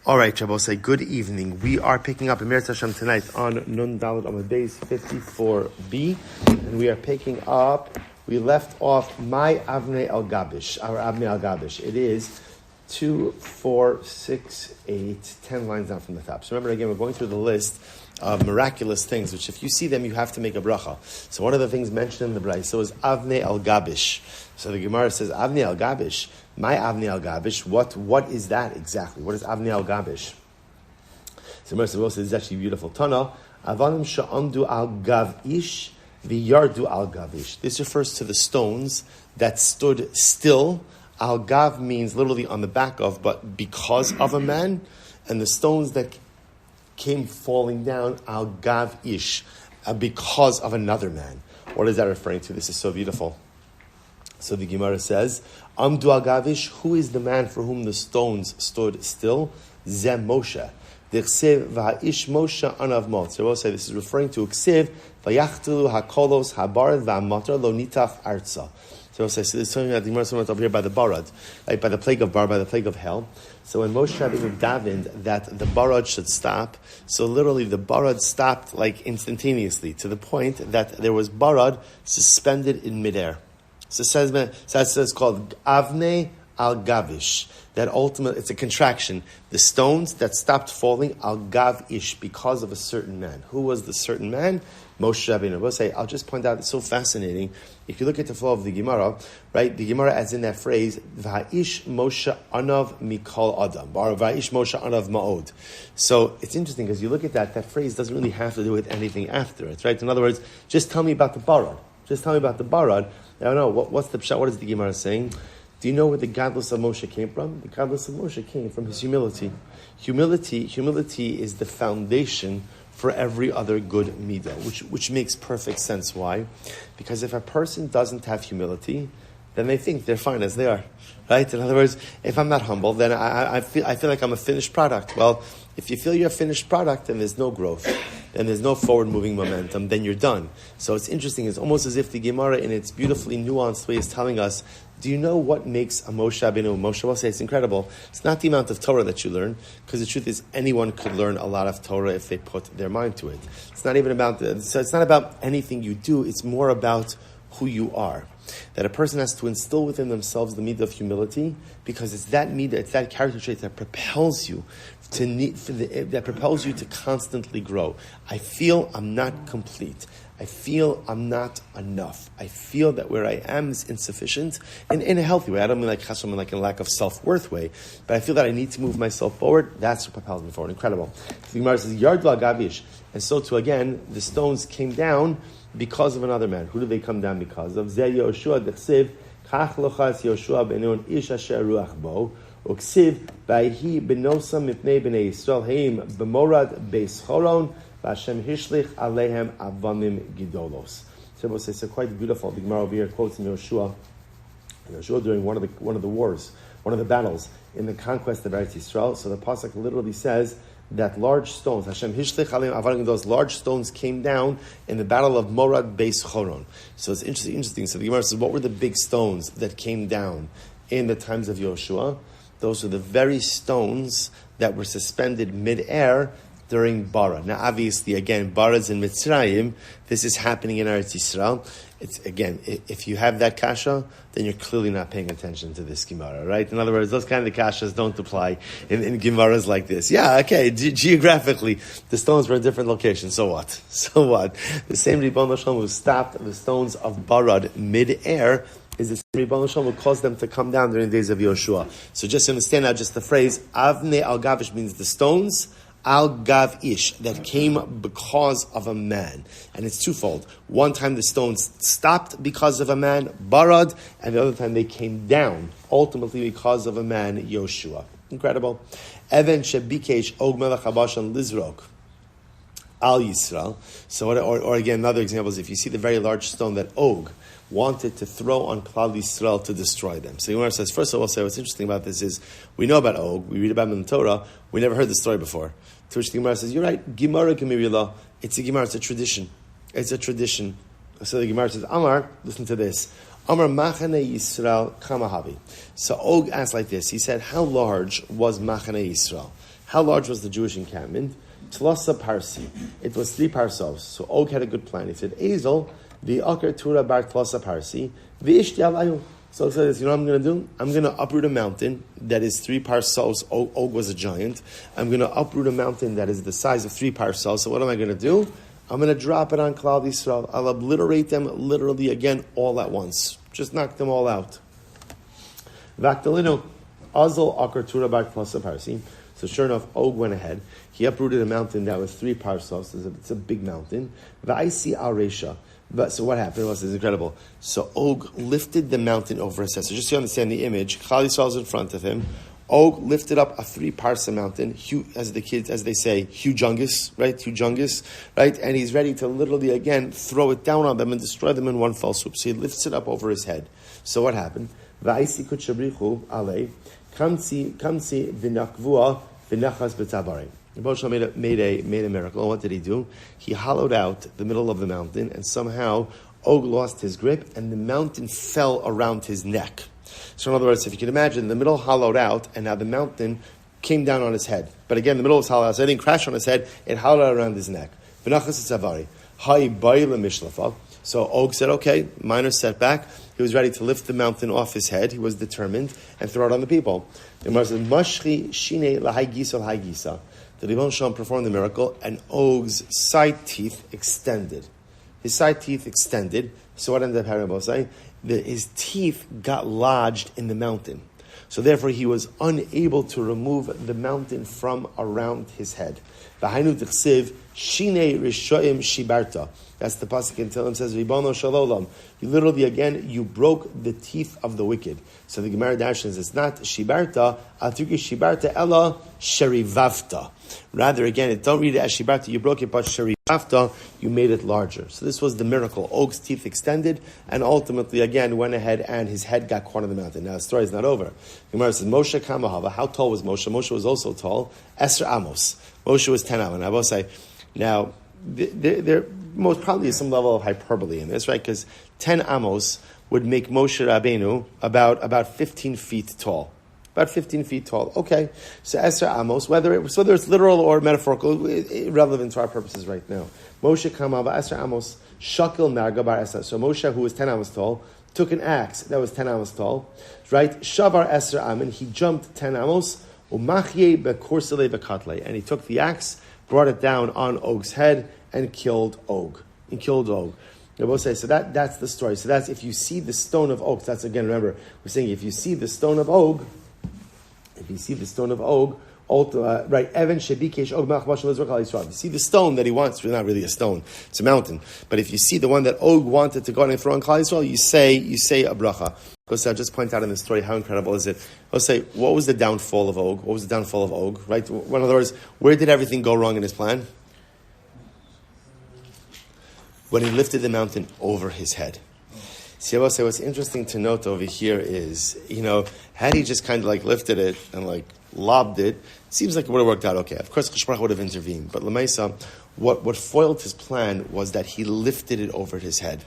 All right, Shabbos, say good evening. We are picking up Emir Hashem tonight on Nun Daled Amud Beis 54b, and we are picking up. We left off my Avnei Al Gabish, our Avnei Al Gabish. It is 2, 4, 6, 8, 10 lines down from the top. So remember, again, we're going through the list of miraculous things, which if you see them, you have to make a bracha. So one of the things mentioned in the Brayso is Avnei Al Gabish. So the Gemara says, Avnei Al Gabish. My Avnei Al Gabish, what is that exactly? What is Avnei Al Gabish? So Gemara says, this is actually beautiful. Tana, Avanim sha'amdu al gavish v'yardu al gavish. This refers to the stones that stood still. Al gav means literally on the back of, but because of a man. And the stones that came falling down, al gav ish, because of another man. What is that referring to? This is so beautiful. So the Gemara says, Amdu al gavish, who is the man for whom the stones stood still? Zem Moshe. D'chsev v'ha'ish Moshe anav mot. So we'll say this is referring to Ksiv, v'yachtelu hakolos habarad v'amatar lo nitaf arza. So we'll say, so this is something that the Gemara is over here by the barad, like by the plague of bar, by the plague of hell. So when Moshe Rabbeinu davened that the barad should stop, so literally the barad stopped like instantaneously, to the point that there was barad suspended in midair. So it says called Avnei Al Gavish. That ultimately, it's a contraction. The stones that stopped falling, Al Gavish, because of a certain man. Who was the certain man? Moshe Rabbeinu. We'll say, I'll just point out, it's so fascinating. If you look at the flow of the Gemara, right, the Gemara adds in that phrase, V'ha'ish Moshe anav mikol adam, or V'ha'ish Moshe anav ma'od. So it's interesting, because you look at that phrase doesn't really have to do with anything after it, right? In other words, just tell me about the barad. Just tell me about the barad. I don't know, what's the pshat? What is the Gemara saying? Do you know where the godless of Moshe came from? The godless of Moshe came from his humility. Humility is the foundation for every other good midah, which makes perfect sense. Why? Because if a person doesn't have humility, then they think they're fine as they are, right? In other words, if I'm not humble, then I feel like I'm a finished product. Well, if you feel you're a finished product, then there's no growth, then there's no forward-moving momentum, then you're done. So it's interesting. It's almost as if the Gemara, in its beautifully nuanced way, is telling us, do you know what makes a Moshe Rabbeinu? Moshe will say it's incredible. It's not the amount of Torah that you learn, because the truth is anyone could learn a lot of Torah if they put their mind to it. It's not even about so it's not about anything you do. It's more about who you are. That a person has to instill within themselves the midah of humility, because it's that midah, it's that character trait that propels you to constantly grow. I feel I'm not complete. I feel I'm not enough. I feel that where I am is insufficient, in a healthy way. I don't mean like chasam, like a lack of self-worth way, but I feel that I need to move myself forward. That's what propels me forward. Incredible. The Gemara says, Yardu al Gavish. And so too, again, the stones came down because of another man. Who did they come down because of? Zeh Yoshua d'chsev, Kach lochas Yoshua b'neon ish asher ruach bo, uksiv b'ahi b'nosa mipnei b'nei Yisrael heim b'morad beis choron, Hashem hishlich alehem avanim gidolos. So quite beautiful. The Gemara over here quotes in Yoshua during one of the wars, one of the battles in the conquest of Eretz Yisrael. So the pasuk literally says that large stones, Hashem hishlich alehem avanim gidolos, large stones came down in the battle of Morad Beis Choron. So it's interesting. So the Gemara says, what were the big stones that came down in the times of Yoshua? Those are the very stones that were suspended mid-air during Bara. Now, obviously, again, Bara's in Mitzrayim. This is happening in Eretz Yisrael. It's, again, if you have that kasha, then you're clearly not paying attention to this Gemara, right? In other words, those kind of kashas don't apply in Gemaras like this. Yeah, okay, geographically, the stones were in different locations. So what? The same Ribbon Shalom who stopped the stones of Barad mid-air is the same Ribbon Shalom who caused them to come down during the days of Yoshua. So just understand now, just the phrase, Avnei Al Gavish means the stones, Al Gav Ish, that came because of a man. And it's twofold. One time the stones stopped because of a man, Barad, and the other time they came down, ultimately because of a man, Yoshua. Incredible. Even Shebikesh Og Melech Habashan Lizrok Al Yisrael. So, or again, another example is if you see the very large stone that Og wanted to throw on Klal Yisrael to destroy them. So Gemara says, first of all, I'll say what's interesting about this is, we know about Og, we read about him in the Torah, we never heard the story before. To which the Gemara says, you're right, Gemara Gemirila, it's a Gemara, it's a tradition. It's a tradition. So the Gemara says, Amar, listen to this, Amar Machane Yisrael Kamahavi. So Og asked like this, he said, how large was Machane Yisrael? How large was the Jewish encampment? Tlasa parsi. It was 3 parsos. So Og had a good plan. He said, Ezel, the Akar Tura bar Tlasa parsi, the Ishti alayu. So he says, you know what I'm going to do? I'm going to uproot a mountain that is 3 parsos. Og was a giant. I'm going to uproot a mountain that is the size of 3 parsos. So what am I going to do? I'm going to drop it on Klal Yisrael. I'll obliterate them literally again all at once. Just knock them all out. Vaktalinu, Azal Akar Tura bar Tlasa parsi. So sure enough, Og went ahead. He uprooted a mountain that was 3 parsos. It's a big mountain. Va'isi al Resha. But so what happened was incredible. So Og lifted the mountain over his head. So just to understand the image, Klal Yisrael is in front of him. Og lifted up a 3 parsa mountain, as the kids, as they say, humongous, right? Humongous, right? And he's ready to literally again throw it down on them and destroy them in one fell swoop. So he lifts it up over his head. So what happened? Va'isi kuchabrichu alei kamsi v'nakvua v'nachas b'tabarim. Rabbi Shmuel made a miracle. What did he do? He hollowed out the middle of the mountain, and somehow Og lost his grip, and the mountain fell around his neck. So in other words, if you can imagine, the middle hollowed out, and now the mountain came down on his head. But again, the middle was hollowed out, so it didn't crash on his head, it hollowed out around his neck. So Og said, okay, minor setback. He was ready to lift the mountain off his head. He was determined, and throw it on the people. The Gemara said, Mashchi shine lahai gisa lahai gisa. The Ribbon Shalom performed the miracle, and Og's side teeth extended. His side teeth extended. So what ended up happening? His teeth got lodged in the mountain. So therefore, he was unable to remove the mountain from around his head. V'hainu t'chsiv shine rishoim shibarta. That's the pasuk in Tehillim says, Ribono shalolam. You literally, again, you broke the teeth of the wicked. So the Gemara dashes, it's not shibarta, atuki shibarta ella sherivavta. Rather, again, don't read it as shibarta, you broke it, but sherivavta, you made it larger. So this was the miracle. Og's teeth extended, and ultimately, again, went ahead and his head got caught in the mountain. Now, the story is not over. The Gemara says, Moshe kamahava. How tall was Moshe? Moshe was also tall. Esser amos. Moshe was 10 amos. And I will say, now, there most probably is some level of hyperbole in this, right? Because 10 amos would make Moshe Rabbeinu about 15 feet tall. About 15 feet tall. Okay. So Esra Amos, whether it's literal or metaphorical, irrelevant to our purposes right now. Moshe Kamava Esra Amos, Shakil Marga Bar Esra. So Moshe, who was 10 amos tall, took an axe that was 10 amos tall, right? Shavar Esra Amin, he jumped 10 amos, Umachye Bekursele Bekatle, and he took the axe, brought it down on Og's head, and killed Og. He killed Og. Both say, so that's the story. So that's if you see the stone of Og. That's again, remember, we're saying if you see the stone of Og, right? Evan Shebikesh Og Machmashal Israel Yisrael. If you see the stone that he wants, it's not really a stone; it's a mountain. But if you see the one that Og wanted to go and throw on Klal Yisrael, you say a bracha. Because I'll just point out in the story how incredible is it. I'll say, what was the downfall of Og? What was the downfall of Og? Right? In other words, where did everything go wrong in his plan? When he lifted the mountain over his head. See, I will say what's interesting to note over here is, had he just kind of like lifted it and like lobbed it, it seems like it would have worked out okay. Of course, Chaburah would have intervened. But Lemaisa, what foiled his plan was that he lifted it over his head.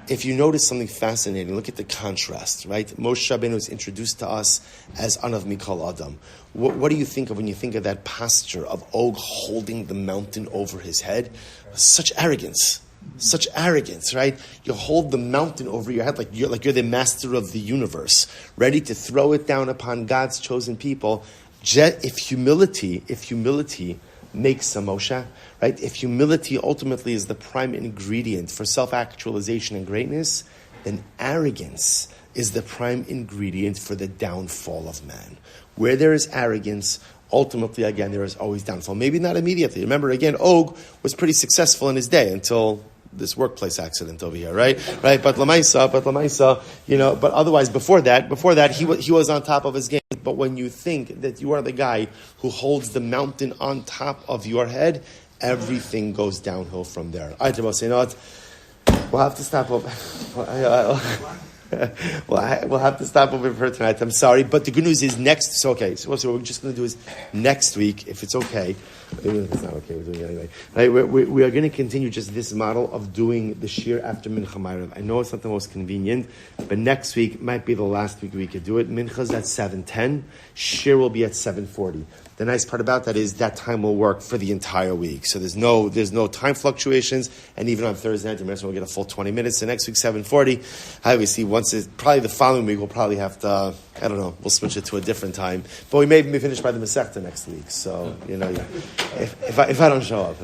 If you notice something fascinating, look at the contrast, right? Moshe Rabbeinu is introduced to us as Anav Mikol Adam. What do you think of when you think of that posture of Og holding the mountain over his head? Such arrogance. Such arrogance, right? You hold the mountain over your head like you're the master of the universe, ready to throw it down upon God's chosen people. If humility makes a Moshe, right? If humility ultimately is the prime ingredient for self-actualization and greatness, then arrogance is the prime ingredient for the downfall of man. Where there is arrogance, ultimately, again, there is always downfall. Maybe not immediately. Remember, again, Og was pretty successful in his day until this workplace accident over here, right? Right. But Lamaisa, but otherwise, before that, he was on top of his game. But when you think that you are the guy who holds the mountain on top of your head, everything goes downhill from there. All right, we'll have to stop. We'll have to stop over for tonight. I'm sorry, but the good news is next. So okay, so what we're just going to do is next week, if it's okay. Even if it's not okay, we're doing it anyway. Right, we are going to continue just this model of doing the shir after Mincha Ma'ariv. I know it's not the most convenient, but next week might be the last week we could do it. Mincha's at 7:10. Shir will be at 7:40. The nice part about that is that time will work for the entire week. So there's no time fluctuations, and even on Thursday night, we'll get a full 20 minutes. So next week, 7:40. Obviously, probably the following week, we'll probably have to, I don't know, we'll switch it to a different time. But we may be finished by the Masechta next week. So, if I don't show up.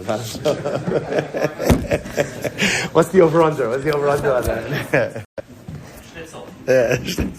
What's the over-under? On that? Schnitzel.